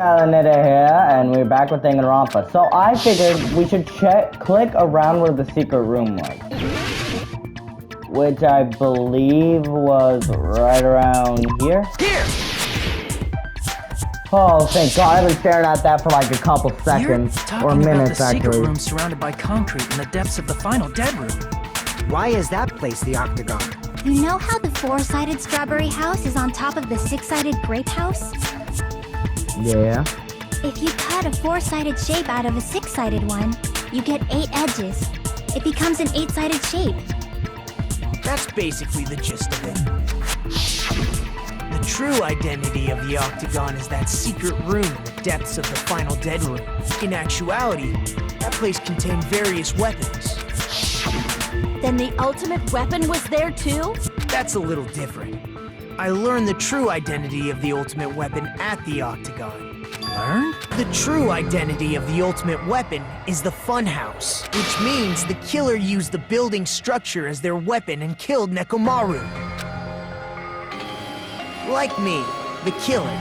Alanita here, and we're back with Danganronpa. So I figured we should click around where the secret room was. Which I believe was right around here. Here! Oh, thank God, I've been staring at that for like a couple seconds, or minutes about the secret actually. room surrounded by concrete in the depths of the final dead room. Why is that place the octagon? You know how the four-sided strawberry house is on top of the six-sided grape house? Yeah. If you cut a four-sided shape out of a six-sided one, you get 8 edges. It becomes an 8-sided shape. That's basically the gist of it. The true identity of the octagon is that secret room in the depths of the final dead room. In actuality, that place contained various weapons. Then the ultimate weapon was there too? That's a little different. I learned the true identity of the ultimate weapon at the octagon. Learn? The true identity of the ultimate weapon is the funhouse, which means the killer used the building structure as their weapon and killed Nekomaru. Like me, the killer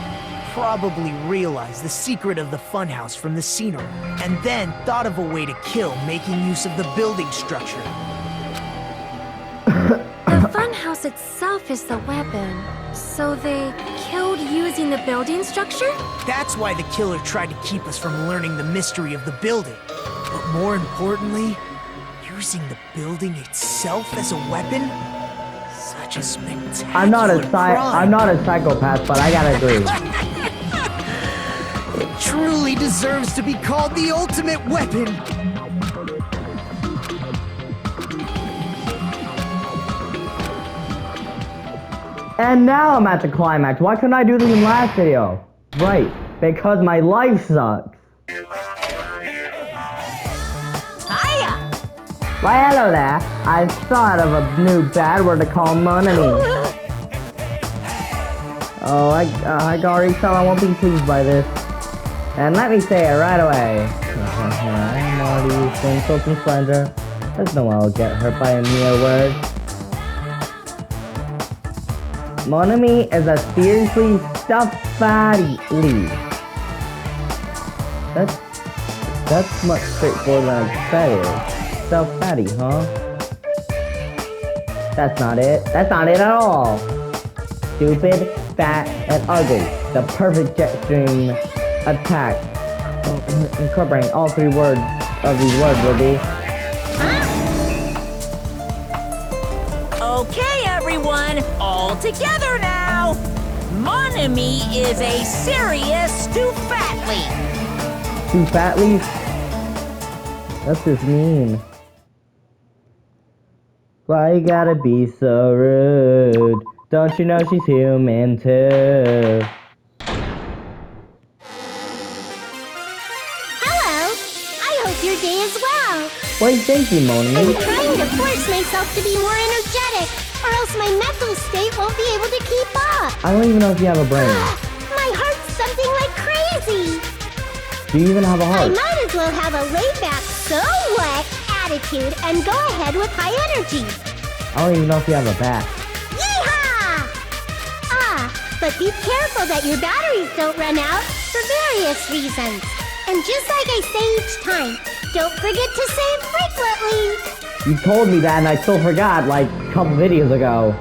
probably realized the secret of the funhouse from the scenery, and then thought of a way to kill making use of the building structure. The funhouse itself is the weapon, so they killed using the building structure? That's why the killer tried to keep us from learning the mystery of the building. But more importantly, using the building itself as a weapon? Such a spectacular I'm not a crime. psychopath, but I gotta agree. It truly deserves to be called the ultimate weapon. And now I'm at the climax. Why couldn't I do this in the last video? Right, because my life sucks. Hiya! Why, hello there. I thought of a new bad word to call money. Oh, I can already tell I won't be pleased by this. And let me say it right away. I'm already using Soap and Splendor. There's no way I'll get hurt by a mere word. Mon ami is a seriously stuffed fatty. That's much straightforward than I expected. Stuffed fatty, huh? That's not it. That's not it at all. Stupid, fat, and ugly. The perfect jet stream attack. Incorporating all 3 words of these words will be. Okay, everyone, all together now! Mon ami is a serious Stoofatly. Too fatly? That's just mean. Why you gotta be so rude? Don't you know she's human too? Hello! I hope your day is well. Why, thank you, Moni. I'm trying to force myself to be more energetic, or else my mental state won't be able to keep up. I don't even know if you have a brain. My heart's thumping like crazy. Do you even have a I heart? might as well have a laid-back, so what attitude and go ahead with high energy. I don't even know if you have a back. Yeehaw! But be careful that your batteries don't run out for various reasons. And just like I say each time, don't forget to save frequently. You told me that and I still forgot like a couple videos ago.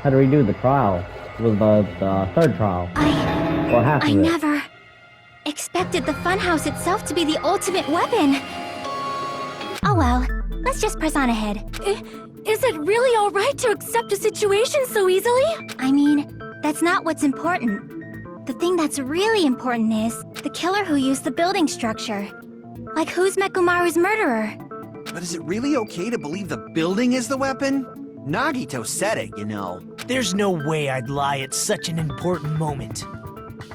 Had to redo the trial. It was the 3rd trial. Or half of I it. never expected the funhouse itself to be the ultimate weapon. Oh well, let's just press on ahead. Is it really alright to accept a situation so easily? I mean, that's not what's important. The thing that's really important is the killer who used the building structure. Like, who's Mekomaru's murderer? But is it really okay to believe the building is the weapon? Nagito said it, you know. There's no way I'd lie at such an important moment.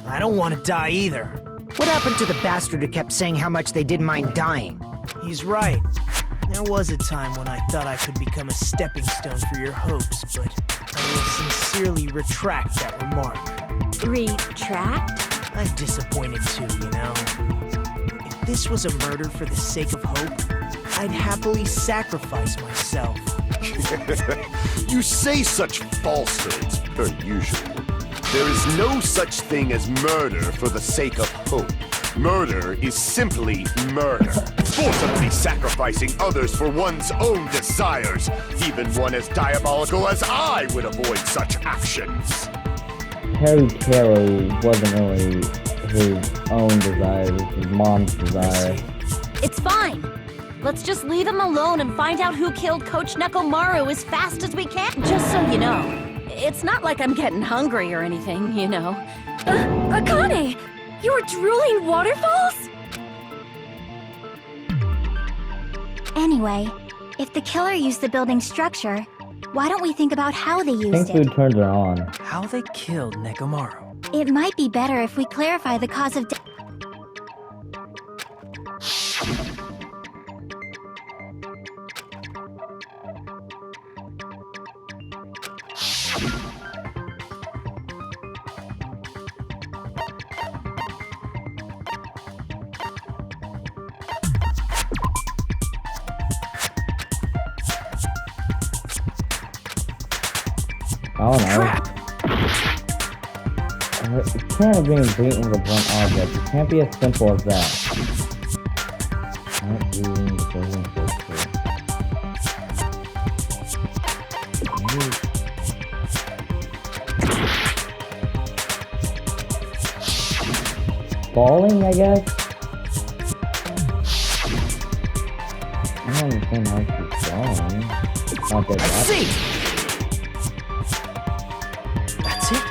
I don't want to die either. What happened to the bastard who kept saying how much they didn't mind dying? He's right. There was a time when I thought I could become a stepping stone for your hopes, but I will sincerely retract that remark. Retract? I'm disappointed too, you know. If this was a murder for the sake of hope, I'd happily sacrifice myself. You say such falsehoods, per usual. There is no such thing as murder for the sake of hope. Murder is simply murder. Forcibly sacrificing others for one's own desires. Even one as diabolical as I would avoid such actions. Harry Taylor wasn't really his own desire, it was his mom's desire. It's fine. Let's just leave him alone and find out who killed Coach Nekomaru as fast as we can. Just so you know, it's not like I'm getting hungry or anything, you know. Akane! You were drooling waterfalls? Anyway, if the killer used the building structure, why don't we think about how they I think used food it? turns her on. How they killed Nekomaru. It might be better if we clarify the cause of death. I don't know. It can't be beaten with a blunt object. It can't be as simple as that. Not beating the building structure. Falling, I guess? I don't understand how she's falling. Not that I see! That's it.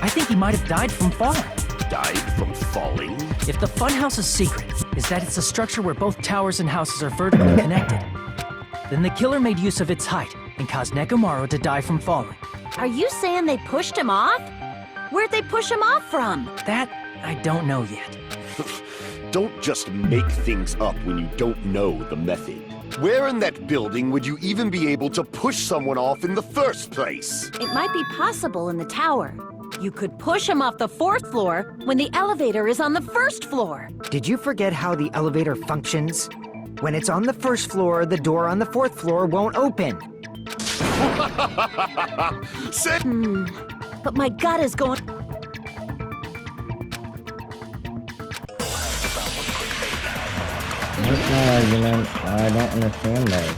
I think he might have died from falling. Died from falling? If the funhouse's secret is that it's a structure where both towers and houses are vertically connected, then the killer made use of its height and caused Nekomaru to die from falling. Are you saying they pushed him off? Where'd they push him off from? That, I don't know yet. Don't just make things up when you don't know the method. Where in that building would you even be able to push someone off in the first place? It might be possible in the tower. You could push him off the 4th floor when the elevator is on the 1st floor. Did you forget how the elevator functions? When it's on the 1st floor, the door on the 4th floor won't open. Say But my gut is going... What's my argument? I don't understand those.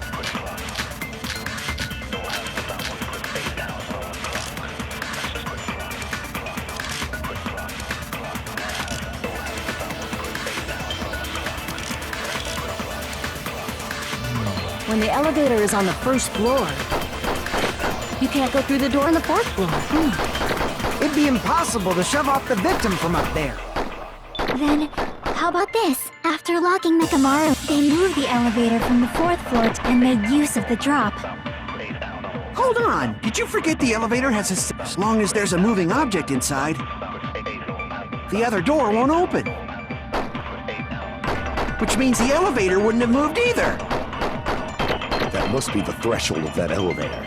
When the elevator is on the 1st floor, you can't go through the door on the 4th floor. It'd be impossible to shove off the victim from up there. Then, how about this? After locking Nekomaru, they moved the elevator from the 4th floor and made use of the drop. Hold on! Did you forget the elevator has as long as there's a moving object inside, the other door won't open. Which means the elevator wouldn't have moved either. that must be the threshold of that elevator.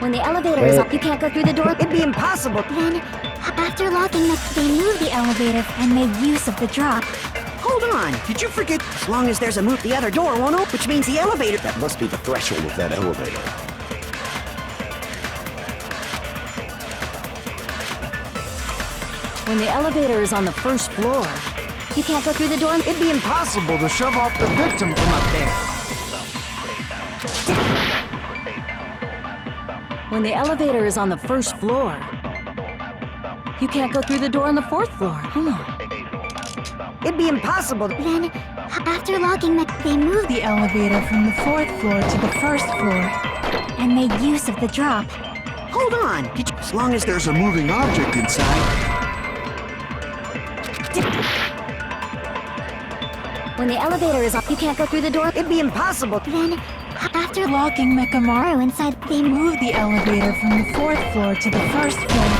When the elevator is up, you can't go through the door. It'd be impossible. Then, after locking they moved the elevator and made use of the drop. Hold on! Did you forget as long as there's a move, the other door won't open, which means the elevator... That must be the threshold of that elevator. When the elevator is on the 1st floor, You can't go through the door. It'd be impossible to shove off the victim from up there. when the elevator is on the 1st floor, you can't go through the door on the 4th floor. It'd be impossible. Then, after locking they moved The elevator from the 4th floor to the 1st floor. and made use of the drop. Hold on! Did you... As long as there's a moving object inside... When the elevator is up, you can't go through the door. It'd be impossible. Then, after Locking Mekamaru, inside, they move moved the elevator from the 4th floor to the 1st floor.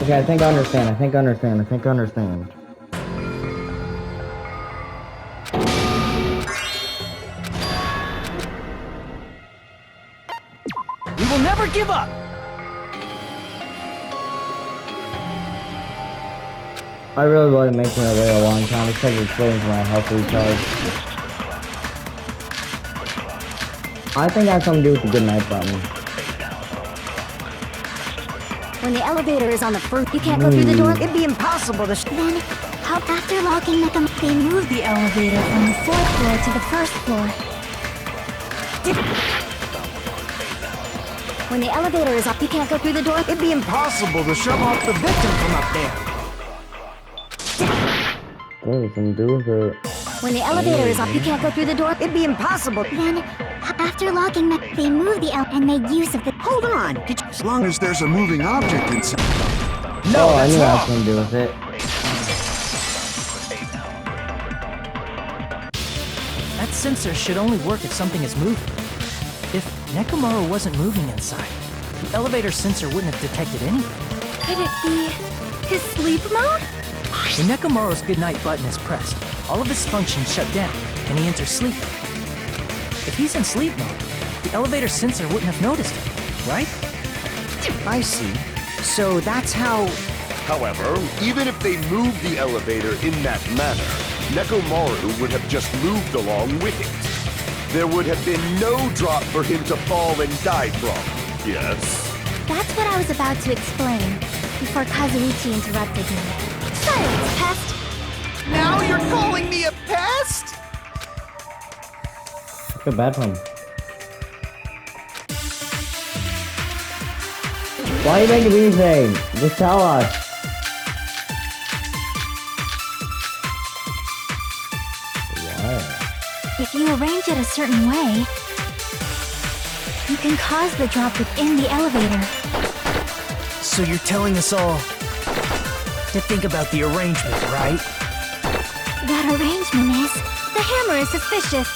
Okay, I think I understand. I think I understand. We will never give up! I really wasn't making it wait a long time because it's waiting for my health recharge. I think that has something to do with the good night button. When the elevator is on the first, you can't go through the door. It'd be impossible to. Then, how after locking they move The elevator from the 4th floor to the 1st floor. When the elevator is up, you can't go through the door. It'd be impossible to shove off the victim from up there. What does something to do with it? When the elevator is up, you can't go through the door. It'd be impossible. Then, after locking they move the and made use of the. Hold on. As long as there's a moving object inside. No, I that's knew that wrong. had something to do with it. That sensor should only work if something is moving. If Nekomaru wasn't moving inside, the elevator sensor wouldn't have detected anything. Could it be his sleep mode? When Nekomaru's goodnight button is pressed, all of his functions shut down, and he enters sleep mode. If he's in sleep mode, the elevator sensor wouldn't have noticed him, right? I see. So that's how. However, even if they moved the elevator in that manner, Nekomaru would have just moved along with it. There would have been no drop for him to fall and die from. Yes? That's what I was about to explain before Kazuichi interrupted me. Silence, pest! Now you're calling me a pest? Feel bad for him. Why are you making me anything? Just tell us. If you arrange it a certain way, you can cause the drop within the elevator. So you're telling us all to think about the arrangement, right? That arrangement is... The hammer is suspicious.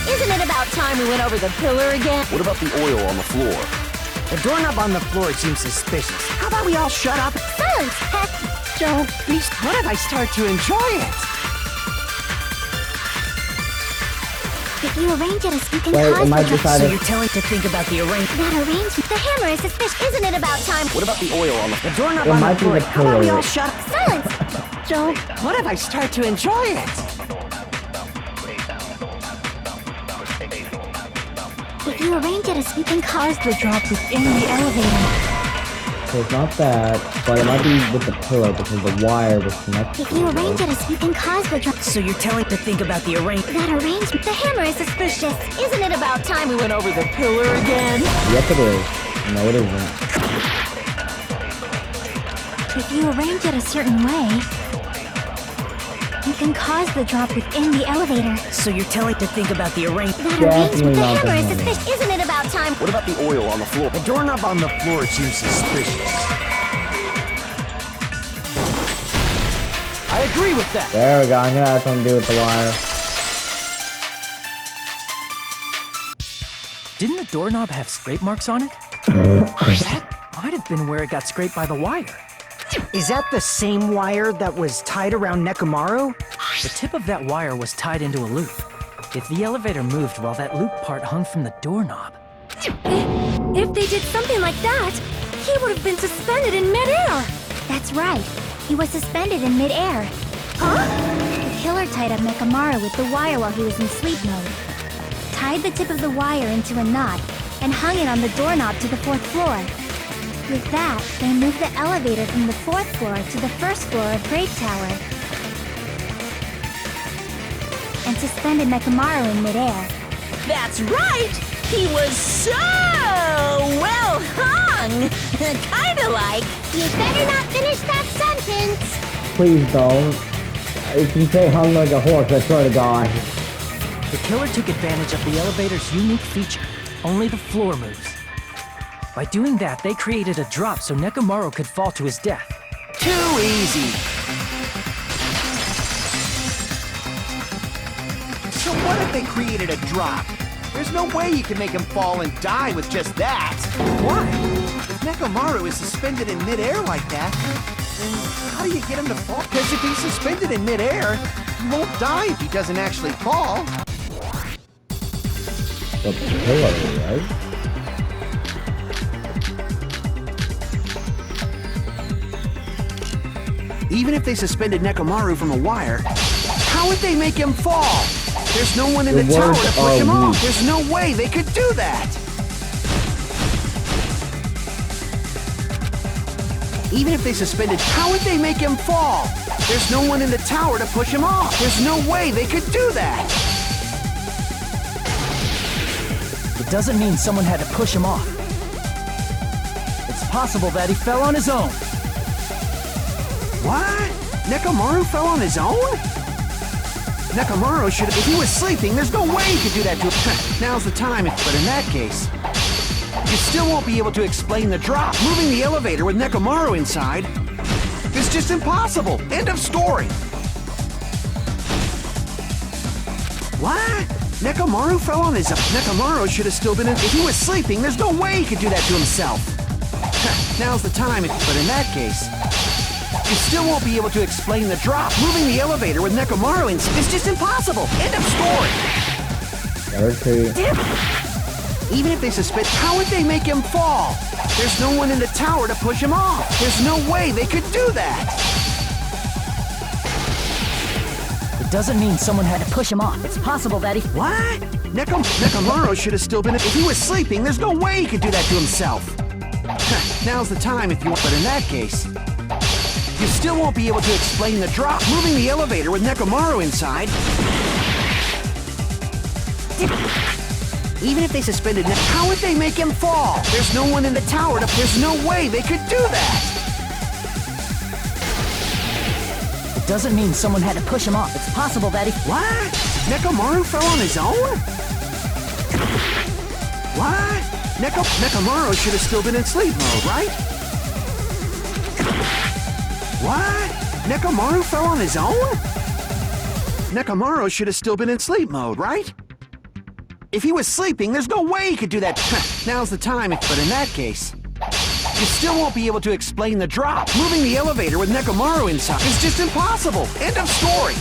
Isn't it about time we went over the pillar again? What about the oil on the floor? The doorknob on the floor seems suspicious. How about we all shut up? Silence, pest! Don't be. What if I start to enjoy it? If you arrange it as you can Wait, cause am I the drop. So deciding? you're telling to think about the arrangement. That arrangement. The hammer is suspicious. Isn't it about time? What about the oil on the The doorknob It on might the be floor. the How about we pillar. all shut up? Silence! Don't. What if I start to enjoy it? If you arrange it as you can cause Cause the drop within the elevator. So it's not that, but it might be with the pillow because the wire was connected. If you arrange it as you can cause the drop. So you're telling to think about the arrangement. That arrangement. The hammer is suspicious. Isn't it about time we went over the Pillar again? Yep, it is. No, it isn't. If you arrange it a certain way, you can cause the drop within the elevator. So you're telling to think about the arrangement. That Definitely arrangement. The not the hammer is hammer. suspicious. Isn't it about time? What about the oil on the floor? The doorknob on the floor seems suspicious. I agree with that. There we go. I knew that had something to do with the wire. Didn't the doorknob have scrape marks on it? That might have been where it got scraped by the wire. Is that the same wire that was tied around Nekomaru? The tip of that wire was tied into a loop. If the elevator moved while that loop part hung from the doorknob, If they did something like that, he would have been suspended in midair. That's right. He was suspended in midair. Huh? The killer tied up Nekomaru with the wire while he was in sleep mode. Tied the tip of the wire into a knot and hung it on the doorknob to the 4th floor. With that, they moved the elevator from the 4th floor to the 1st floor of Great Tower. And suspended Nekomaru in midair. That's right! He was so well hung! Kinda like... You better not finish that sentence! Please don't. If you say hung like a horse, I swear to God. the killer took advantage of the elevator's unique feature. Only the floor moves. By doing that, they created a drop so Nekomaru could fall to his death. Too easy. So what if they created a drop? There's no way you can make him fall and die with just that. Why? If Nekomaru is suspended in midair like that, then how do you get him to fall? Because if he's suspended in midair, he won't die if he doesn't actually fall. The pillow, right? Even if they suspended Nekomaru from a wire, how would they make him fall? There's no one in The the tower words to push are him off. weak. There's no way they could do that. Even if they suspended, how would they make him fall? There's no one in the tower to push him off. There's no way they could do that. It doesn't mean someone had to push him off. It's possible that he fell on his own. What? Nekomaru fell on his own? Nekomaru should have... If he was sleeping, there's no way he could do that to him. Now's the time, but in that case, you still won't be able to explain the drop. Moving the elevator with Nekomaru inside is just impossible. End of story. What? Nekomaru fell on his own. Nekomaru should have still been in... If he was sleeping, there's no way he could do that to himself. Now's the time, but in that case, you still won't be able to explain the drop. Moving the elevator with Nekomaru inside is just impossible. End of story. Even if they suspect, how would they make him fall? There's no one in the tower to push him off. There's no way they could do that. It doesn't mean someone had to push him off. It's possible that he... What? Nekomaru should have still been... If he was sleeping, there's no way he could do that to himself. Now's the time if you want, but in that case, you still won't be able to explain the drop. Moving the elevator with Nekomaru inside. Even if they suspended how would they make him fall? There's no one in the tower to... There's no way they could do that. It doesn't mean someone had to push him off. It's possible that he... What? Nekomaru fell on his own? What? Nekomaru should have still been in sleep mode, right? What? Nekomaru fell on his own? Nekomaru should have still been in sleep mode, right? If he was sleeping, there's no way he could do that. Now's the time, but in that case, you still won't be able to explain the drop. Moving the elevator with Nekomaru inside is just impossible. End of story.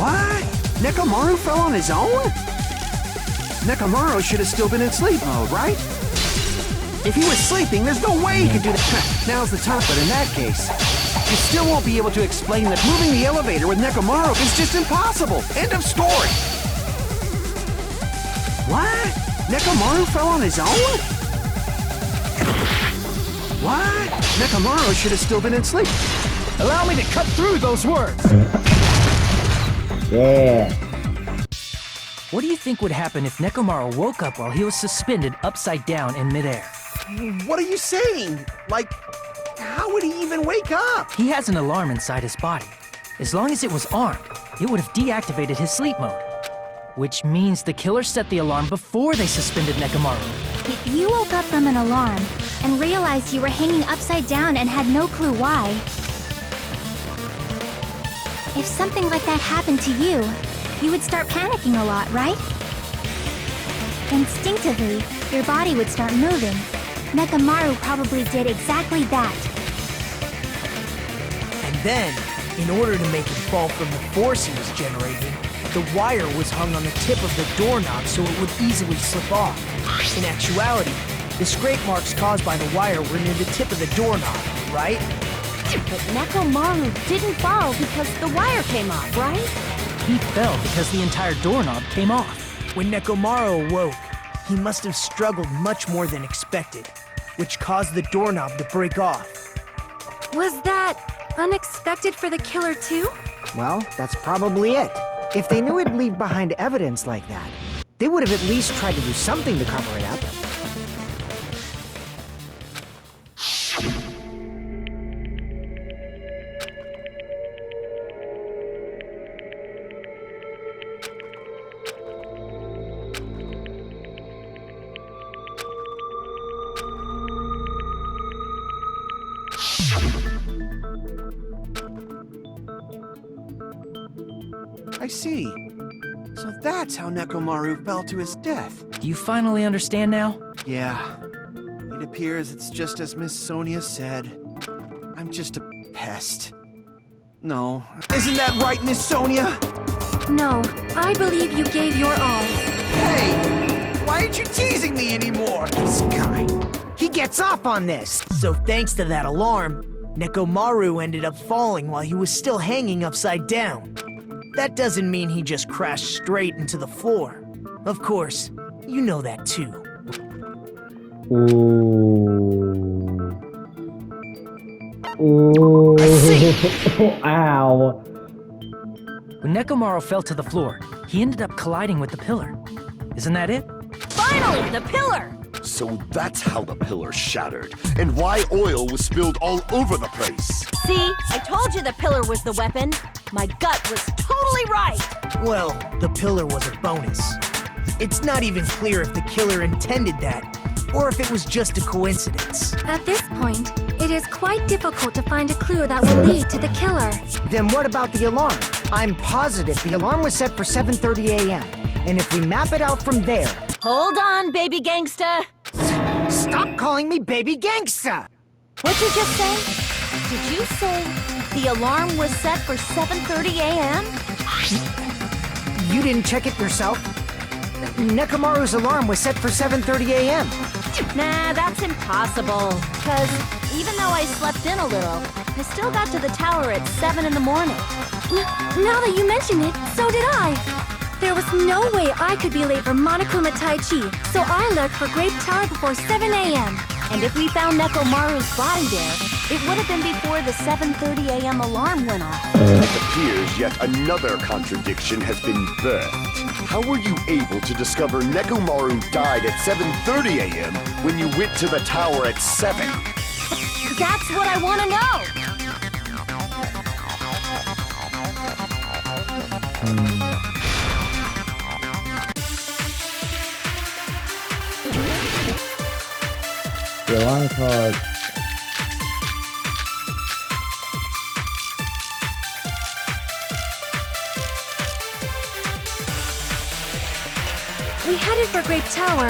What? Nekomaru fell on his own? Nekomaru should have still been in sleep mode, right? If he was sleeping, there's no way he could do that. Now's the time, but in that case, you still won't be able to explain that moving the elevator with Nekomaru is just impossible. End of story. What? Nekomaru fell on his own? What? Nekomaru should have still been in sleep. Allow me to cut through those words. Yeah. What do you think would happen if Nekomaru woke up while he was suspended upside down in midair? What are you saying? Like, how would he even wake up? He has an alarm inside his body. As long as it was armed, it would have deactivated his sleep mode. Which means the killer set the alarm before they suspended Nekomaru. If you woke up from an alarm and realized you were hanging upside down and had no clue why, if something like that happened to you, you would start panicking a lot, right? Instinctively, your body would start moving. Nekomaru probably did exactly that. And then, in order to make him fall from the force he was generating, the wire was hung on the tip of the doorknob so it would easily slip off. In actuality, the scrape marks caused by the wire were near the tip of the doorknob, right? But Nekomaru didn't fall because the wire came off, right? He fell because the entire doorknob came off. When Nekomaru awoke, he must have struggled much more than expected, which caused the doorknob to break off. Was that unexpected for the killer too? Well, that's probably it. If they knew it'd leave behind evidence like that, they would have at least tried to do something to cover it up. I see. So that's how Nekomaru fell to his death. Do you finally understand now? Yeah. It appears it's just as Miss Sonia said. I'm just a pest. No. Isn't that right, Miss Sonia? No, I believe you gave your all. Hey! Why aren't you teasing me anymore? This guy. He gets off on this. So thanks to that alarm, Nekomaru ended up falling while he was still hanging upside down. That doesn't mean he just crashed straight into the floor. Of course, you know that too. Ooh. I see. Ow. When Nekomaru fell to the floor, he ended up colliding with the pillar. Isn't that it? Finally, the pillar! So that's how the pillar shattered, and why oil was spilled all over the place. See, I told you the pillar was the weapon. My gut was totally right. Well, the pillar was a bonus. It's not even clear if the killer intended that, or if it was just a coincidence. At this point, it is quite difficult to find a clue that will lead to the killer. Then what about the alarm? I'm positive the alarm was set for 7:30 a.m. And if we map it out from there... Hold on, baby gangsta. Stop calling me baby gangsta! What'd you just say? Did you say the alarm was set for 7:30 a.m.? You didn't check it yourself? Nekomaru's alarm was set for 7:30 a.m. Nah, that's impossible. Because even though I slept in a little, I still got to the tower at 7 in the morning. Now that you mention it, so did I. There was no way I could be late for Monokuma Tai Chi, so I left for Grape Tower before 7 a.m. And if we found Nekomaru's body there, it would have been before the 7:30 a.m. alarm went off. It appears yet another contradiction has been birthed. How were you able to discover Nekomaru died at 7:30 a.m. when you went to the tower at 7? That's what I want to know! The alarm clock. We headed for Grape Tower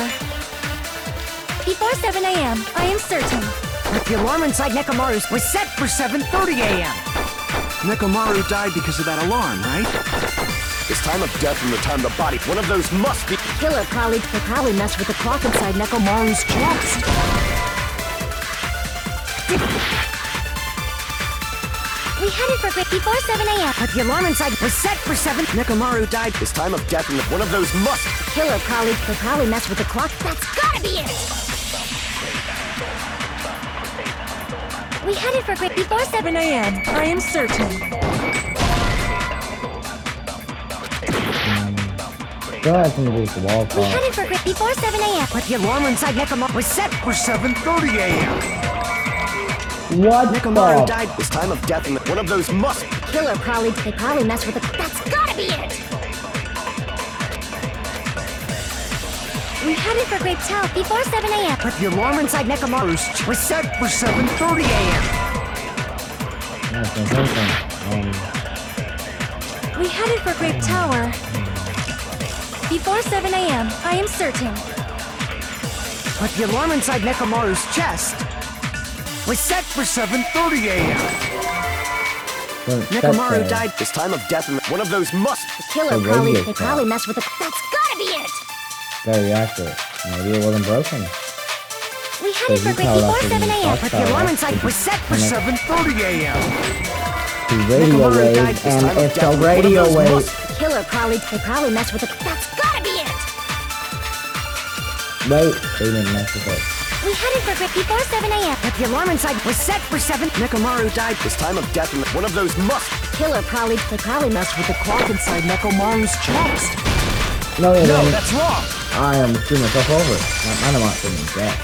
before 7 a.m., I am certain. But the alarm inside Nekomaru's was set for 7:30 a.m. Nekomaru died because of that alarm, right? His time of death and the time the body, one of those must be... Killer probably messed with the clock inside Nekomaru's chest. We headed for Grape before 7 a.m. But the alarm inside was set for 7... Nekomaru died. His time of death and one of those must... Killer probably messed with the clock. That's gotta be it! We headed for Grape before 7 a.m., I am certain. Go ahead and reduce the wall We clock. headed for Grape before 7 a.m. But the alarm inside Nekomaru was set for 7:30 a.m. What Nekomaru the? died. His time of death and one of those must... Killer probably messed with the clock. That's gotta be it! We headed for Grape Tower before 7 a.m. But the alarm inside Nekomaru's was set for 7:30 a.m. We headed for Grape Tower before 7 a.m., I am certain. But the alarm inside Nekomaru's chest was set for 7:30 a.m. Nekomaru died. His time of death and one of those must... Killer The radio probably clock. messed with the... That's gotta be it! Very accurate. Maybe it wasn't broken. We headed for Grape before 7 a.m. But the alarm inside was set for 7:30 a.m. The radio Nekomaru died. wave, His and time of if death the was one of radio those wave... must- Killer probably messed with the... That's gotta be it! Wait, they didn't mess with it. We headed for Grape before 7 a.m. But the alarm inside was set for 7. Nekomaru died. His time of death and one of those must... Killer probably messed with the clock inside Nekomaru's chest. No, they No, didn't. that's wrong. I am screwing myself over. I'm not doing that.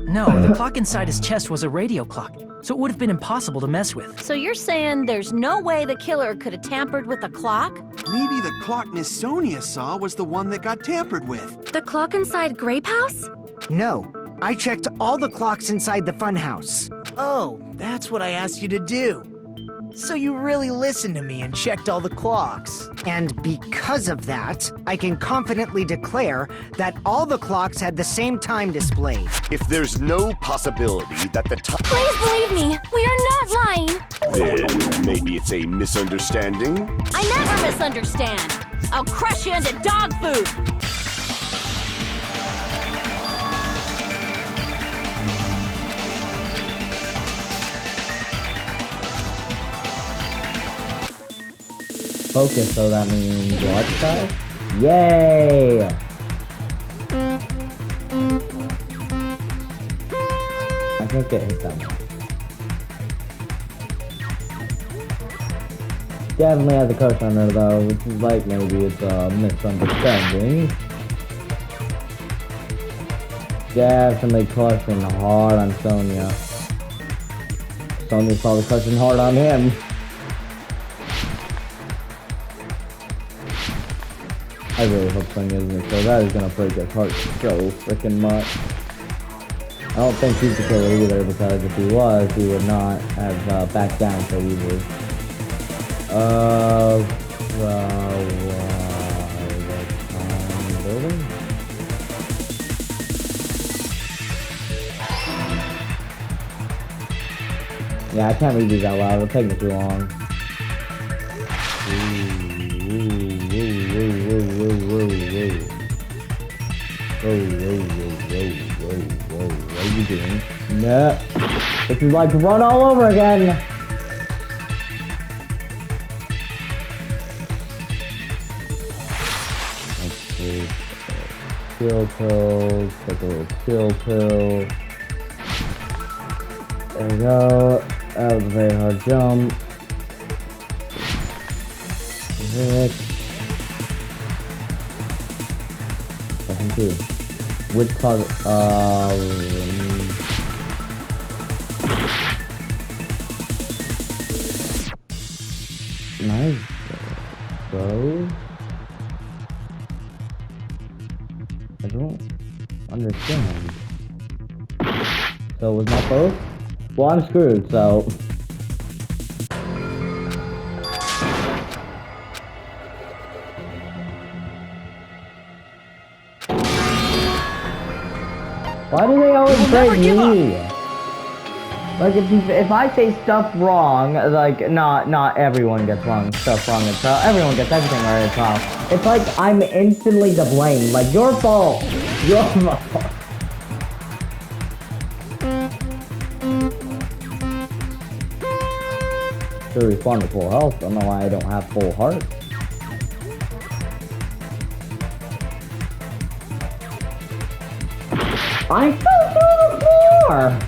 No, the clock inside his chest was a radio clock, so it would have been impossible to mess with. So you're saying there's no way the killer could have tampered with the clock? Maybe the clock Miss Sonia saw was the one that got tampered with. The clock inside Grape House? No, I checked all the clocks inside the funhouse. Oh, that's what I asked you to do. So you really listened to me and checked all the clocks. And because of that, I can confidently declare that all the clocks had the same time displayed. If there's no possibility that the time... Please believe me, we are not lying. Then maybe it's a misunderstanding? I never misunderstand. I'll crush you into dog food. focus, so that means what, guys? Yay! I can't get hit that much. Definitely has a crush on her though, which is like maybe it's a misunderstanding. Definitely crushing hard on Sonya. Sonya's probably crushing hard on him. I really hope Sonya isn't, so that is gonna break his heart so freaking much. I don't think he's the killer either, because if he was, he would not have backed down so easily. Building? Yeah, I can't read these out loud, it'll take me too long. Whoa, what are you doing? No. This is like run all over again. Let's see. Kill pill. Take a little kill pill. There we go. That was a very hard jump. Hit. Second two. Which cause nice. So I don't understand. So was not both? Well, I'm screwed, so why do they always break me? Like if I say stuff wrong, like not everyone gets stuff wrong. It's everyone gets everything right. It's wrong. It's like I'm instantly to blame. Like your fault. Your fault. Should respond to full health. I don't know why I don't have full heart. I fell through the floor!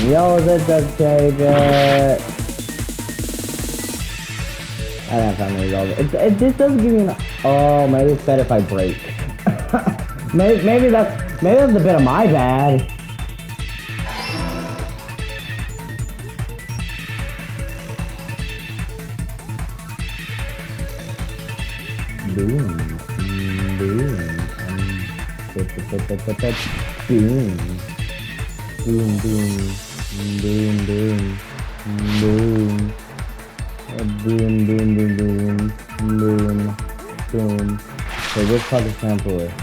Yo, this does take it. I don't have time to resolve it. This doesn't give me an. Oh, maybe it's better if I break. maybe that's a bit of my bad. Boom, boom, boom. Boom, boom, boom, boom, boom, boom, boom, boom, boom, boom, boom. Okay, which part is sample with?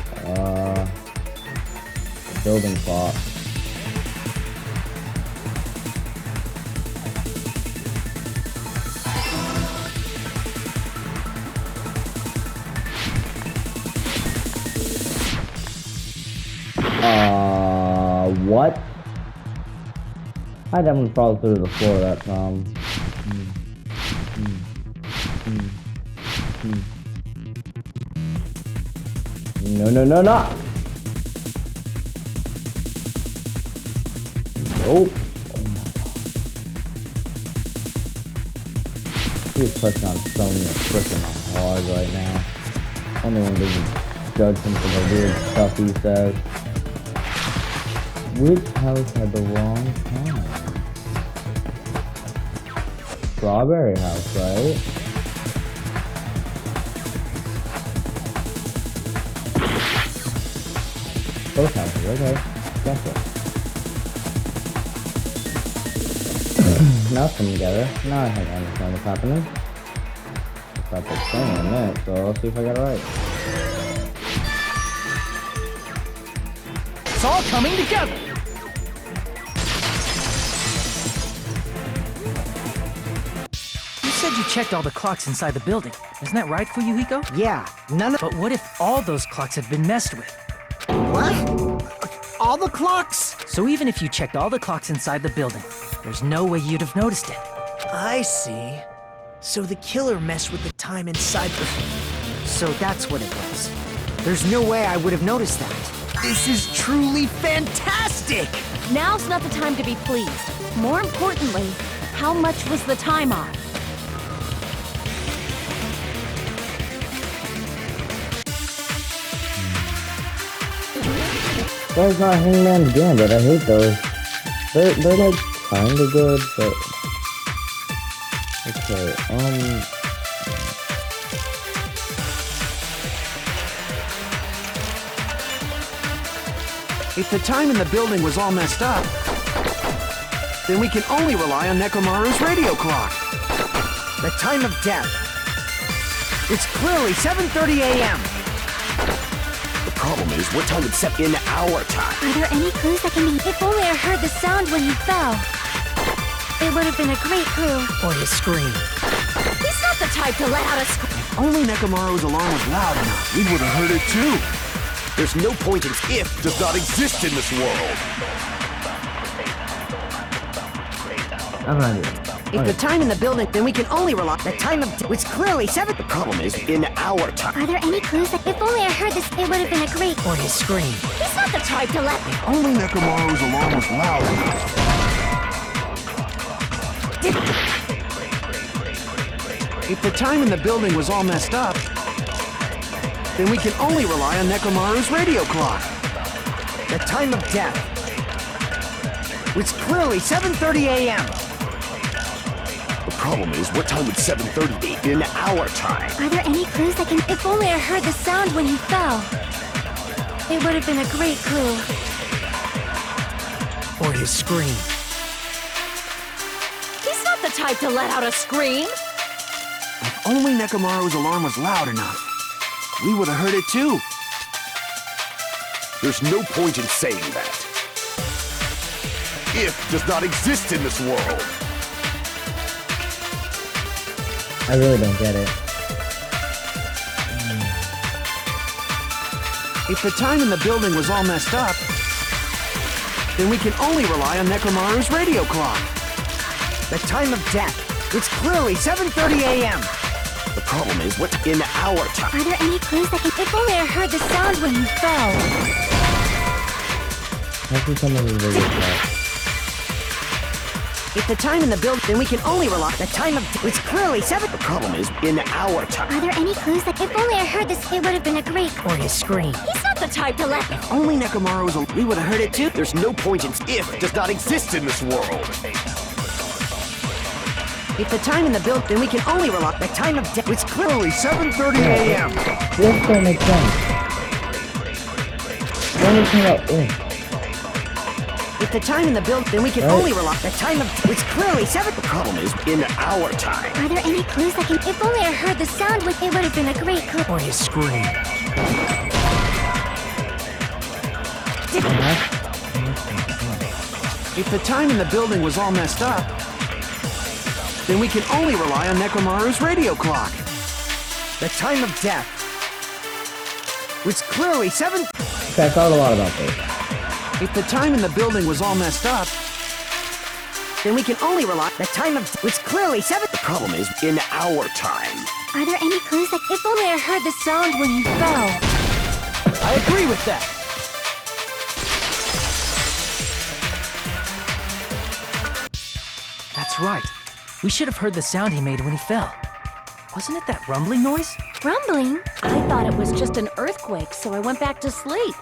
Building plot. What? I definitely fall through the floor that time. No. Nope. He's pushing on Sonya freaking hard right now. Only one doesn't judge him for the weird stuff he says. Which house had the wrong time? Strawberry house, right? Both houses, okay. Gotcha. Now it's coming together. Now I think I understand what's happening. It's not the same in a minute, so let's see if I got it right. It's all coming together! You said you checked all the clocks inside the building. Isn't that right, Fuyuhiko? Yeah, none of... But what if all those clocks have been messed with? What? All the clocks? So even if you checked all the clocks inside the building, there's no way you'd have noticed it. I see. So the killer messed with the time inside the... So that's what it was. There's no way I would have noticed that. This is truly fantastic! Now's not the time to be pleased. More importantly, how much was the time off? Those not Hangman's Gambit, I hate those. They're like kinda good, but... Okay, If the time in the building was all messed up, then we can only rely on Nekomaru's radio clock. The time of death. It's clearly 7:30 a.m. The problem is, what time it's set in our time? Are there any clues that can be... If only I heard the sound when he fell. It would have been a great clue. Or his scream. He's not the type to let out a scream. If only Nekomaru's alarm was loud enough, we would have heard it too. There's no point in if does not exist in this world. I'm not here. If the time in the building, then we can only rely... The time of... It's clearly 7... The problem is, in our time. Are there any clues that... If only I heard this, it would have been a great... Or his scream. He's not the type to let... If only Nekomaru's alarm was loud enough. If the time in the building was all messed up, then we can only rely on Nekomaru's radio clock. The time of death. It's clearly 7:30 a.m. The problem is, what time would 7:30 be in our time? Are there any clues that can... If only I heard the sound when he fell. It would have been a great clue. Or his scream. He's not the type to let out a scream. If only Nekomaru's alarm was loud enough, we would have heard it too. There's no point in saying that. If does not exist in this world. I really don't get it. If the time in the building was all messed up, then we can only rely on Nekomaru's radio clock. The time of death. It's clearly 7:30 a.m. The problem is, what in our time? Are there any clues that can... If only I heard the sound when he fell. Hopefully someone will really get If the time in the building, then we can only rely... The time of... It's clearly 7... The problem is, in our time. Are there any clues that... If only I heard this, it would have been a great... Or his scream. He's not the type to let... If only Nekomaru's alarm, we would have heard it too. There's no point in if does not exist in this world. If the time in the building, then we can only rely... The time of death... It's clearly 7:30 a.m. This don't make sense. Let me turn up. If the time in the building, then we can only rely... The time of... It's clearly 7... The problem is, in our time. Are there any clues that can... If only I heard the sound when... It would have been a great clue. Or his scream. If the time in the building was all messed up, then we can only rely on Nekomaru's radio clock. The time of death. It's clearly 7... Okay, I thought a lot about this. If the time in the building was all messed up, Then we can only rely... The time of... It's clearly 7... The problem is, in our time. Are there any clues that... If only I heard the sound when he fell. I agree with that. That's right. We should have heard the sound he made when he fell. Wasn't it that rumbling noise? Rumbling? I thought it was just an earthquake, so I went back to sleep.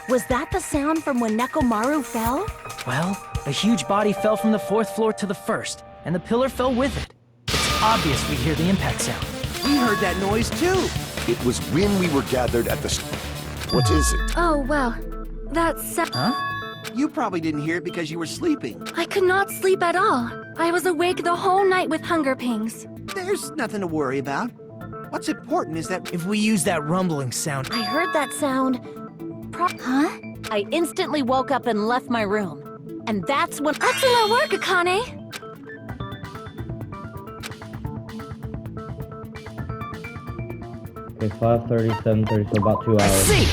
Was that the sound from when Nekomaru fell? Well, a huge body fell from the 4th floor to the 1st, and the pillar fell with it. It's obvious we hear the impact sound. we heard that noise too. It was when we were gathered at the... What is it? Oh, well, that's... Huh? You probably didn't hear it because you were sleeping. I could not sleep at all. I was awake the whole night with hunger pangs. There's nothing to worry about. What's important is that If we use that rumbling sound, I heard that sound. Huh? I instantly woke up and left my room. And that's when— Excellent work, Akane! Okay, 5:30, 7:30, so about 2 I hours. see!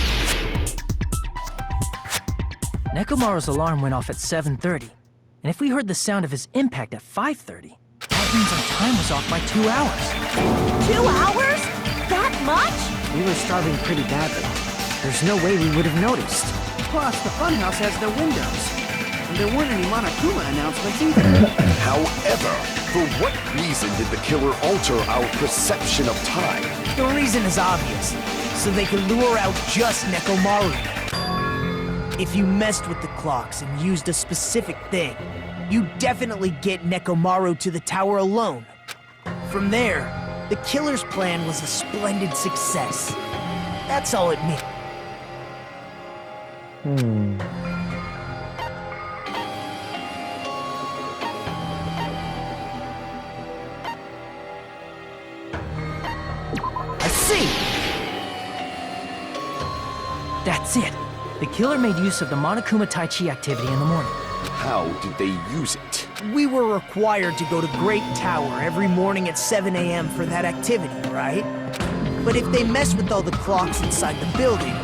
Nekomaru's alarm went off at 7:30. And if we heard the sound of his impact at 5:30, that means our time was off by 2 hours. 2 hours? That much? We were starving pretty badly. There's no way we would have noticed. Plus, the funhouse has no windows. And there weren't any Monokuma announcements either. However, for what reason did the killer alter our perception of time? The reason is obvious, so they could lure out just Nekomaru. If you messed with the clocks and used a specific thing, you'd definitely get Nekomaru to the tower alone. From there, the killer's plan was a splendid success. That's all it meant. I see! That's it. The killer made use of the Monokuma Tai Chi activity in the morning. How did they use it? We were required to go to Great Tower every morning at 7 a.m. for that activity, right? But if they messed with all the clocks inside the building,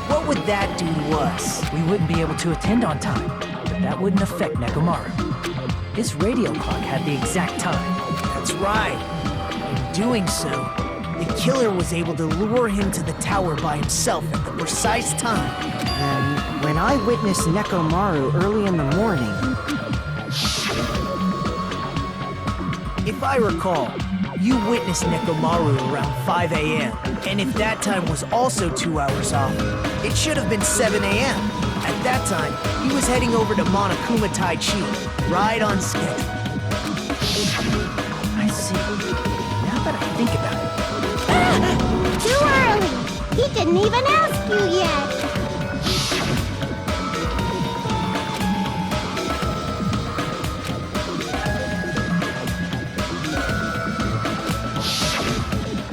what would that do to us? We wouldn't be able to attend on time, but that wouldn't affect Nekomaru. His radio clock had the exact time. That's right. In doing so, the killer was able to lure him to the tower by himself at the precise time. And when I witnessed Nekomaru early in the morning, If I recall, you witnessed Nekomaru around 5 a.m. And if that time was also 2 hours off, it should have been 7 a.m. At that time, he was heading over to Monokuma Tai Chi, right on schedule. I see. Now that I think about it, Too early! He didn't even ask you yet!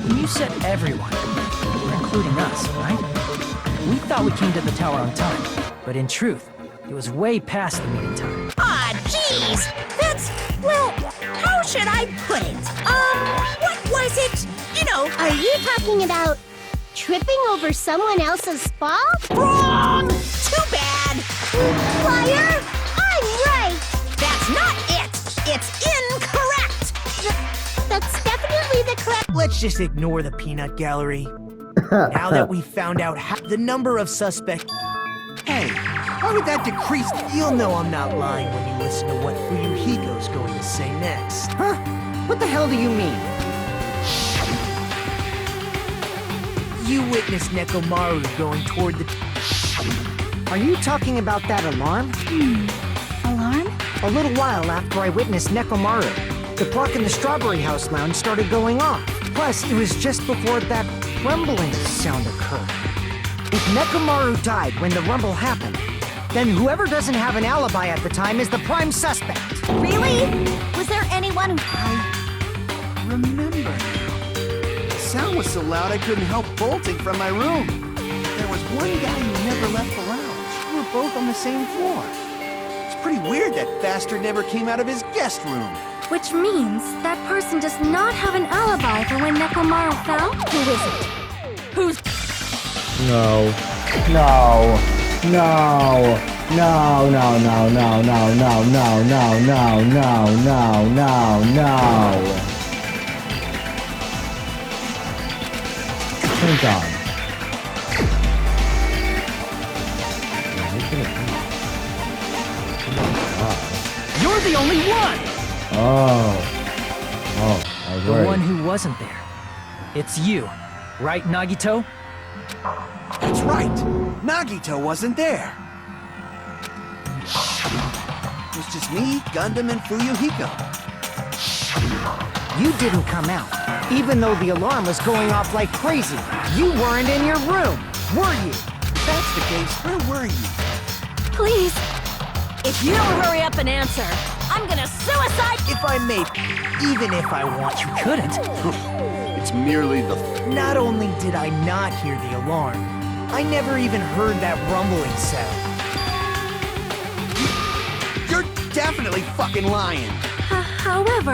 when you said everyone, you're including us, right? We thought we came to the tower on time, but in truth, it was way past the meeting time. Aw, jeez! That's, well, how should I put it? What was it? You know, Are you talking about tripping over someone else's fall? wrong! Too bad! Liar! I'm right! That's not it! It's incorrect! That's definitely the correct— Let's just ignore the peanut gallery. Now that we found out the number of suspects, Hey, why would that decrease? you'll know I'm not lying when you listen to what Fuyuhiko's going to say next. huh? What the hell do you mean? You witnessed Nekomaru going toward the... Are you talking about that alarm? Alarm? A little while after I witnessed Nekomaru, the clock in the Strawberry House lounge started going off. Plus, it was just before that rumbling sound occurred. If Nekomaru died when the rumble happened, then whoever doesn't have an alibi at the time is the prime suspect. Really? Was there anyone who— Remember now. The sound was so loud I couldn't help bolting from my room. There was one guy who never left the lounge. We were both on the same floor. It's pretty weird that bastard never came out of his guest room. Which means that person does not have an alibi for when Nekomaru fell? Who is it? Who's— No. No. No. No, no, no, no, no, no, no, no, no, no, no, no, no. Thank God. You're the only one! Oh. Oh, I was The worried. one who wasn't there. It's you, right, Nagito? That's right. Nagito wasn't there. It was just me, Gundam, and Fuyuhiko. You didn't come out, even though the alarm was going off like crazy. You weren't in your room, were you? If that's the case, where were you? Please, If you don't hurry up and answer, I'm gonna suicide— If I may, even if I want to, Couldn't. It's merely the... not only did I not hear the alarm, I never even heard that rumbling sound. definitely fucking lying. However,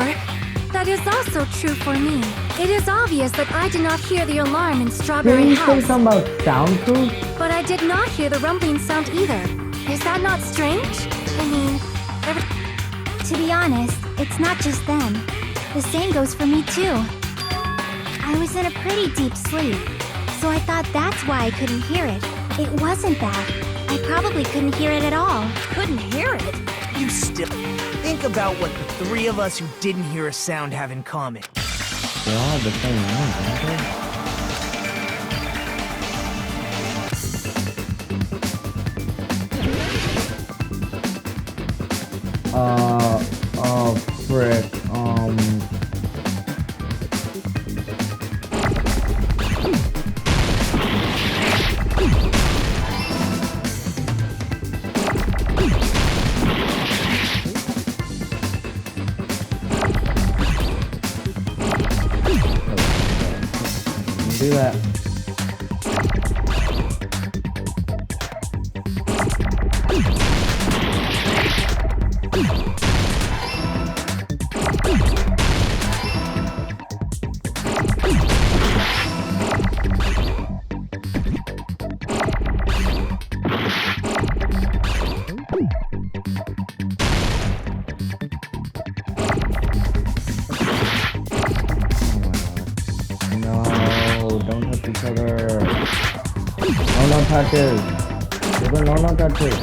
that is also true for me. It is obvious that I did not hear the alarm in Did Strawberry you say House, something about soundproof? but I did not hear the rumbling sound either. Is that not strange? I mean, To be honest, it's not just them. The same goes for me too. I was in a pretty deep sleep, so I thought that's why I couldn't hear it. It wasn't that. I probably couldn't hear it at all. Couldn't hear it. You still think about what the three of us who didn't hear a sound have in common. They all have the same name, don't they? Oh, frick, do that. No, don't touch each other. No touches. No touches.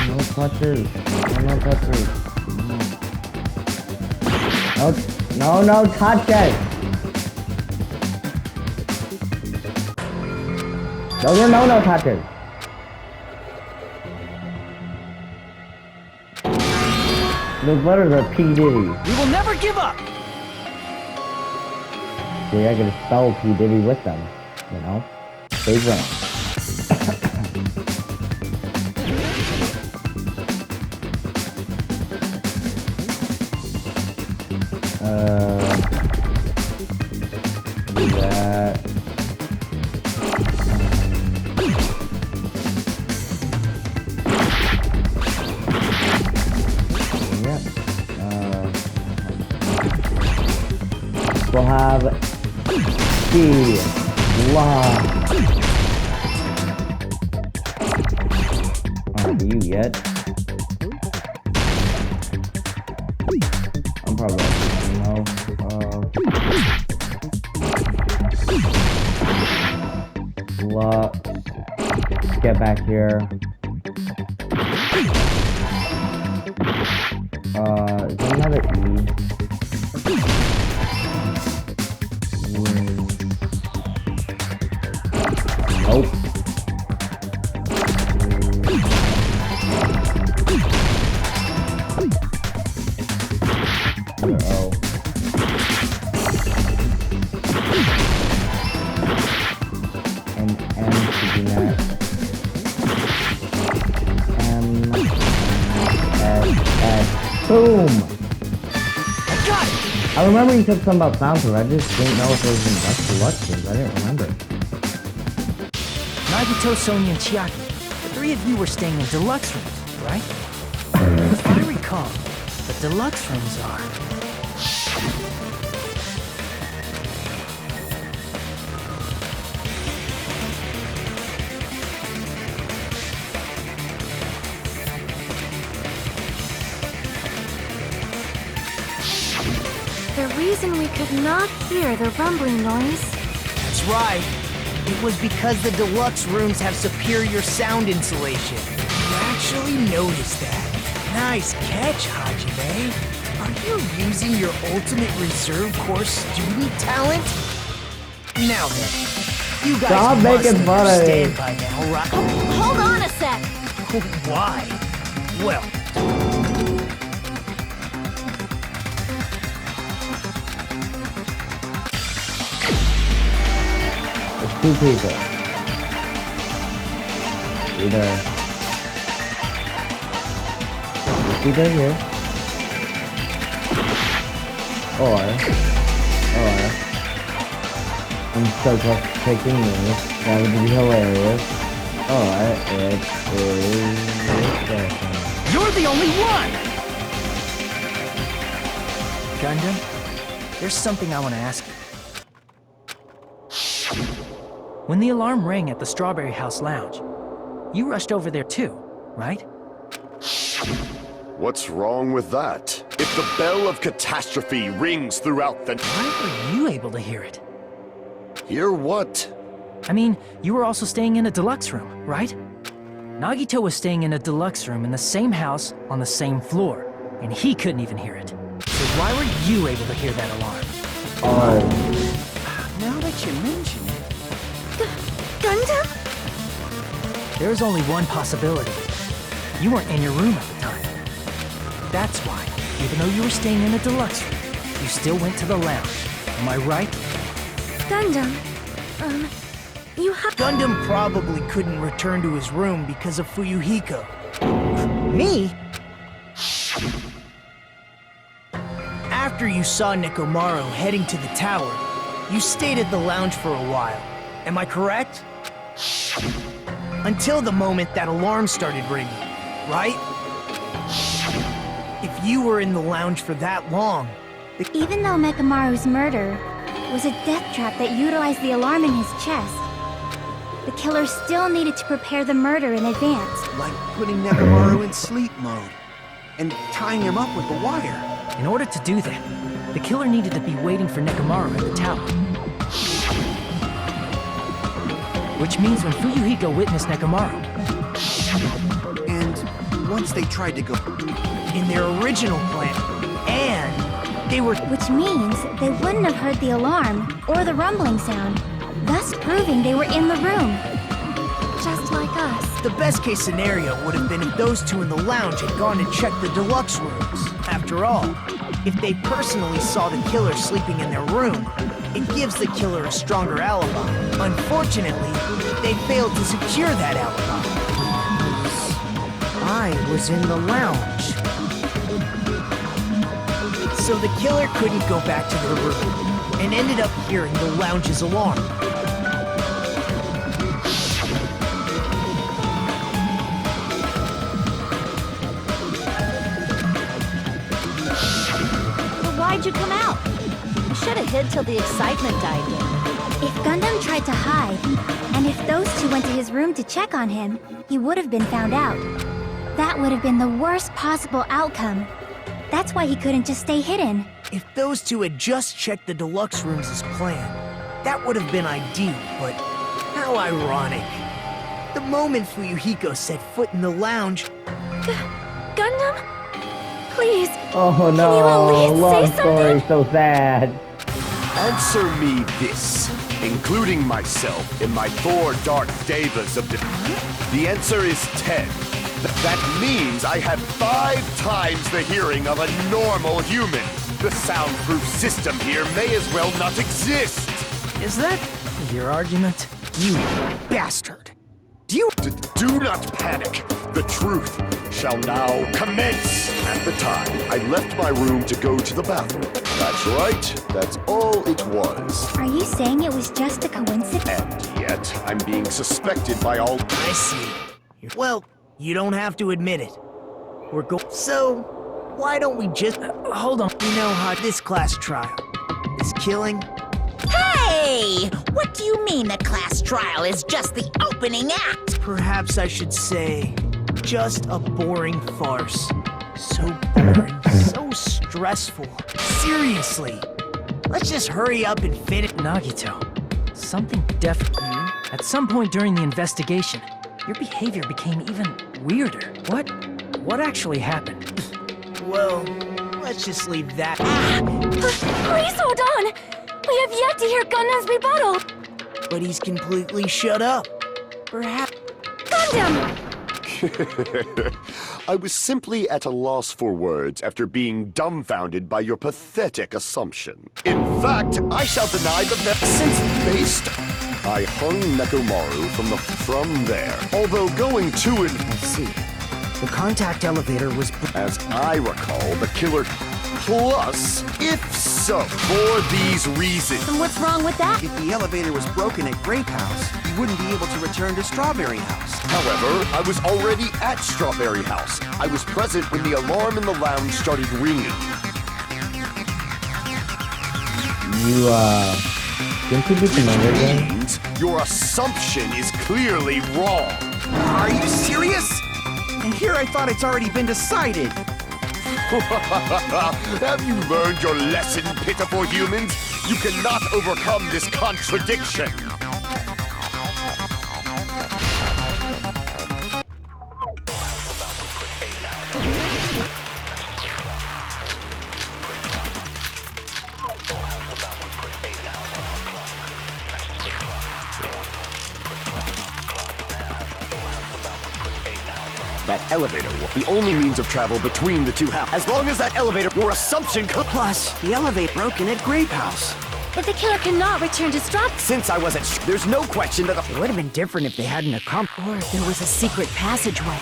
No touches. No touches. No touches. No touches. Those letters are P. Diddy. We will never give up! See, I could spell P. Diddy with them, you know? Big brain. Do that. We'll have the lock. Aren't you yet? I'm probably no. Lock. Get back here. Is there another E? Nope. Uh-oh. And M should be next. M, S. Boom! I got it! I remember you said something about soundproof. I just didn't know if it was in deluxe rooms. I didn't remember. Nagito, Sonia, and Chiaki. The three of you were staying in deluxe rooms, right? If I recall, the deluxe rooms are... the reason we could not hear the rumbling noise. That's right. It was because the deluxe rooms have superior sound insulation. You actually noticed that. Nice catch, Hajime. Are you using your ultimate reserve corps student talent? Now then, you guys Stop must making fun of understand me. by now, right? Hold on a sec. Why? Well, There's two people. Either here, or I'm so close to picking me. That would be hilarious. Alright, it is this one. You're the only one! Gundam, there's something I want to ask you. When the alarm rang at the Strawberry House Lounge, you rushed over there too, right? What's wrong with that? If the bell of catastrophe rings throughout the... Why were you able to hear it? Hear what? I mean, you were also staying in a deluxe room, right? Nagito was staying in a deluxe room in the same house on the same floor, and he couldn't even hear it. So why were you able to hear that alarm? Now that you mention it... Gundam? There's only one possibility. You weren't in your room at the time. That's why, even though you were staying in a deluxe room, you still went to the lounge. Am I right? Gundam, you have... Gundam probably couldn't return to his room because of Fuyuhiko. Me? After you saw Nekomaru heading to the tower, you stayed at the lounge for a while. Am I correct? Until the moment that alarm started ringing, right? If you were in the lounge for that long... Even though Nekomaru's murder was a death trap that utilized the alarm in his chest, the killer still needed to prepare the murder in advance. Like putting Nekomaru in sleep mode and tying him up with the wire. In order to do that, the killer needed to be waiting for Nekomaru at the tower. Which means when Fuyuhiko witnessed Nekomaru... And once they tried to go... in their original plan, and they were... Which means they wouldn't have heard the alarm or the rumbling sound, thus proving they were in the room. Just like us. The best case scenario would have been if those two in the lounge had gone and checked the deluxe rooms. After all, if they personally saw the killer sleeping in their room, it gives the killer a stronger alibi. Unfortunately, they failed to secure that alibi. I was in the lounge. So the killer couldn't go back to their room, and ended up hearing the lounge's alarm. Why'd you come out? You should have hid till the excitement died down. If Gundam tried to hide, and if those two went to his room to check on him, he would have been found out. That would have been the worst possible outcome. That's why he couldn't just stay hidden. If those two had just checked the deluxe rooms as planned, that would have been ideal, but how ironic. The moment Fuyuhiko set foot in the lounge... Gundam? Please. Oh no, Can you at least love say story, something? so sad. Answer me this, including myself in my 4 Dark Devas of The answer is 10. That means I have 5 times the hearing of a normal human. The soundproof system here may as well not exist. Is that your argument? You bastard! Do not panic. The truth shall now commence. At the time, I left my room to go to the bathroom. That's right. That's all it was. Are you saying it was just a coincidence? And yet, I'm being suspected by all... I see. Well, you don't have to admit it. We're So, why don't we just... hold on. You know how this class trial is killing... Hey! What do you mean the class trial is just the opening act? Perhaps I should say, just a boring farce. So boring, so stressful. Seriously, let's just hurry up and finish. Nagito, something definitely... At some point during the investigation, your behavior became even weirder. What actually happened? Well, let's just leave that. Please hold on! We have yet to hear Gundam's rebuttal! But he's completely shut up. Perhaps... Gundam! I was simply at a loss for words after being dumbfounded by your pathetic assumption. In fact, I shall deny the since based... I hung Nekomaru from there. Although going to it... I see. The contact elevator was... As I recall, the killer... plus? If so, for these reasons. And what's wrong with that? If the elevator was broken at Grape House, you wouldn't be able to return to Strawberry House. However, I was already at Strawberry House. I was present when the alarm in the lounge started ringing. You, didn't you beat the murder game? Means your assumption is clearly wrong. Are you serious? And here I thought it's already been decided. Have you learned your lesson, pitiful humans? You cannot overcome this contradiction. That elevator was the only means of travel between the two houses. As long as that elevator, your assumption could... Plus, the elevator broken at Grape House. If the killer cannot return to Strawberry... Since I was at... There's no question that the... It would have been different if they hadn't accomplished. Or if there was a secret passageway.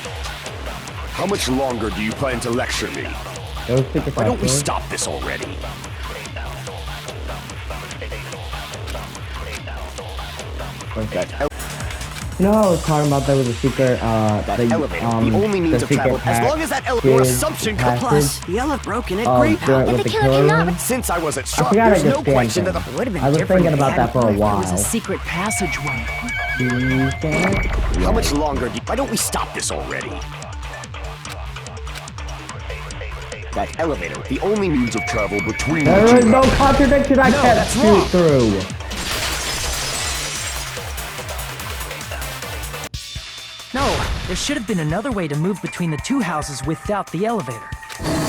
How much longer do you plan to lecture me? Why don't we stop this already? That You know how I was talking about there was a secret, elevator, the only means of travel. As long as that elevator, your assumption could... Plus, the elevator broken at Grape House. With the killer room? Since I was at I Strawberry, forgot I there's no just question that danced. the... Would have been I was different thinking if they about that for a hadn't- There was a while. secret passageway. How much longer do you... Why don't we stop this already? That elevator, the only means of travel between the There two is no houses. contradiction I can't that's shoot wrong. through. No, there should have been another way to move between the two houses without the elevator.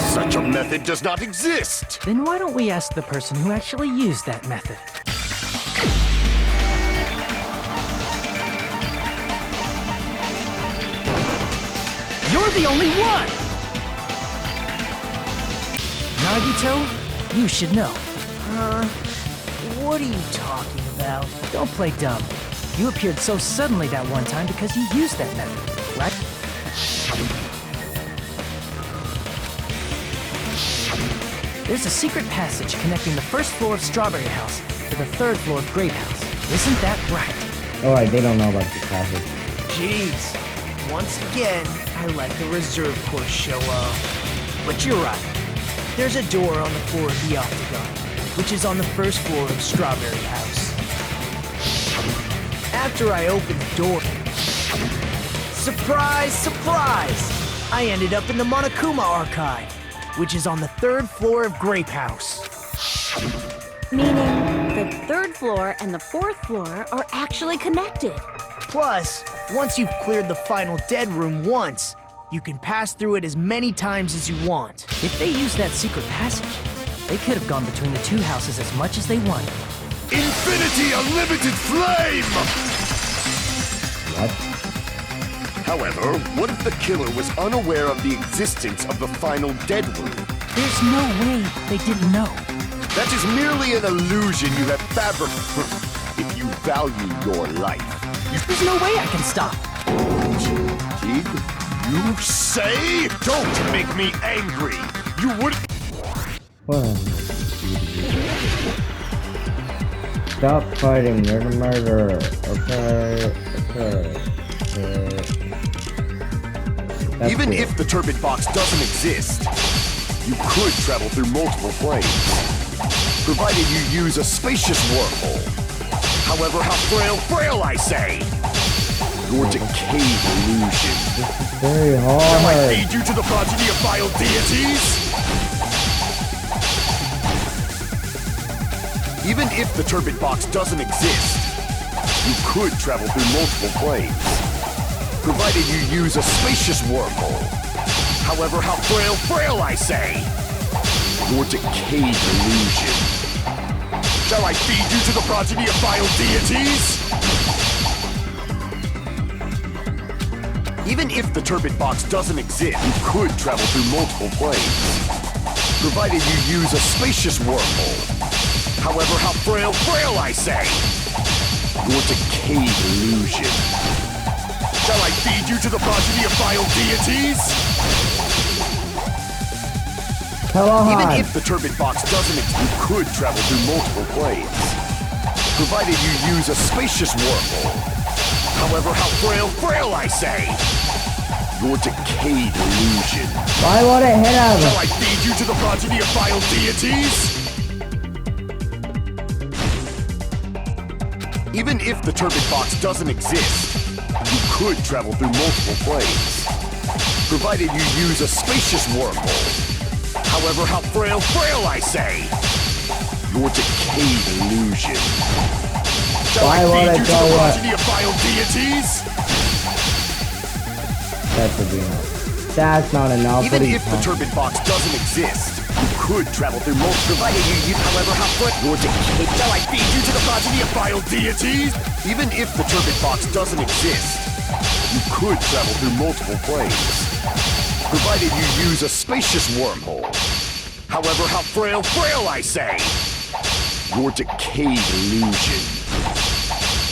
Such a method does not exist. Then why don't we ask the person who actually used that method? You're the only one! Nagito, you should know. What are you talking about? Don't play dumb. You appeared so suddenly that one time because you used that method, right? There's a secret passage connecting the first floor of Strawberry House to the third floor of Grape House. Isn't that right? Alright, they don't know about this passage. Jeez. Once again, I let the reserve course show up. But you're right. There's a door on the floor of the Octagon, which is on the first floor of Strawberry House. After I opened the door, surprise, surprise! I ended up in the Monokuma Archive, which is on the third floor of Grape House. Meaning, the third floor and the fourth floor are actually connected. Plus, once you've cleared the final dead room once, you can pass through it as many times as you want. If they used that secret passage, they could have gone between the two houses as much as they wanted. Infinity Unlimited Flame! What? However, what if the killer was unaware of the existence of the final dead room? There's no way they didn't know. That is merely an illusion you have fabricated. If you value your life. There's no way I can stop. Did you say? Don't make me angry. You would... What? Stop fighting, you're the murderer. Okay. That's Even cool. if the turbid box doesn't exist, you could travel through multiple planes, provided you use a spacious wormhole. However, how frail I say! Your decayed illusion. Very Shall I hard. feed you to the progeny of vile deities? Even if the turbid box doesn't exist, you could travel through multiple planes, provided you use a spacious wormhole. However, how frail I say! Your decayed illusion. Shall I feed you to the progeny of vile deities? Even if the turbid box doesn't exist, you could travel through multiple planes, provided you use a spacious wormhole. However, how frail I say! Your decayed illusion. Shall I feed you to the progeny of vile deities? Come on. Even if the turbid box doesn't exist, you could travel through multiple planes, provided you use a spacious wormhole. However, how frail I say! Your decayed illusion. Why won't it hit him? Shall I feed you to the progeny of vile deities? Even if the turbid box doesn't exist, you could travel through multiple planes, provided you use a spacious wormhole. However, how frail I say! Your decayed illusion. Shall Why I won't feed it you to go the up? progeny of vile deities? That's a deal. That's not enough. Even What are you if the talking- turbid box doesn't exist, you could travel through multiple, provided you use, however, how frail your decayed. Shall I feed you to the progeny of vile deities? Even if the turbid box doesn't exist, you could travel through multiple planes, provided you use a spacious wormhole. However, how frail I say! Your decayed illusion.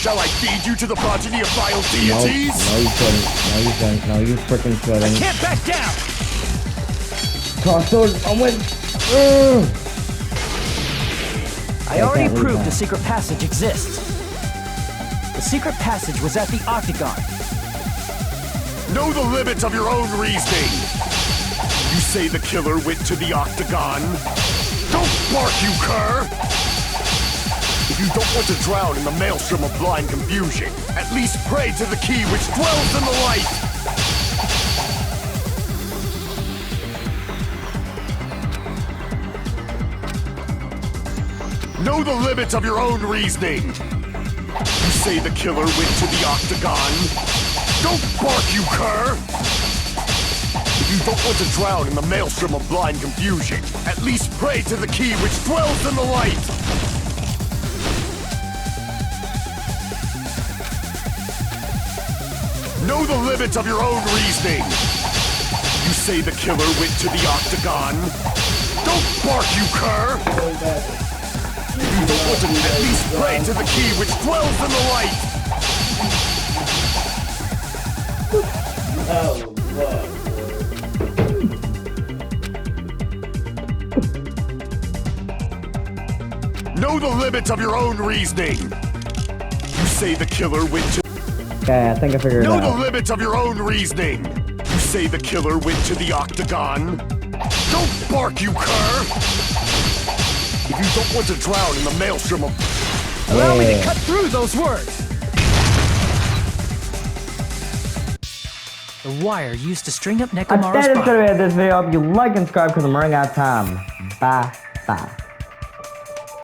Shall I feed you to the progeny of vile deities? No, you shouldn't. No, you shouldn't. No, you freaking shouldn't. Can't back down! Crossroads, I'm with. I already can't leave proved now. a secret passage exists. The secret passage was at the Octagon. Know the limits of your own reasoning. You say the killer went to the Octagon? Don't bark, you cur! If you don't want to drown in the maelstrom of blind confusion, at least pray to the key which dwells in the light! Know the limits of your own reasoning. You say the killer went to the Octagon? Don't bark, you cur! If you don't want to drown in the maelstrom of blind confusion, at least pray to the key which dwells in the light! Know the limits of your own reasoning. You say the killer went to the Octagon? Don't bark, you cur! If you don't want to at least pray to the key which dwells in the light! Know the limits of your own reasoning. You say the killer went to... Okay, I think I figured it Know the out. limits of your own reasoning. You say the killer went to the Octagon? Don't bark, you cur! If you don't want to drown in the maelstrom of... Allow me to Yeah. cut through those words! The wire used to string up I Nekomaru's said it's body. gonna be this video. If you like and subscribe because I'm running out of time. Bye. Bye.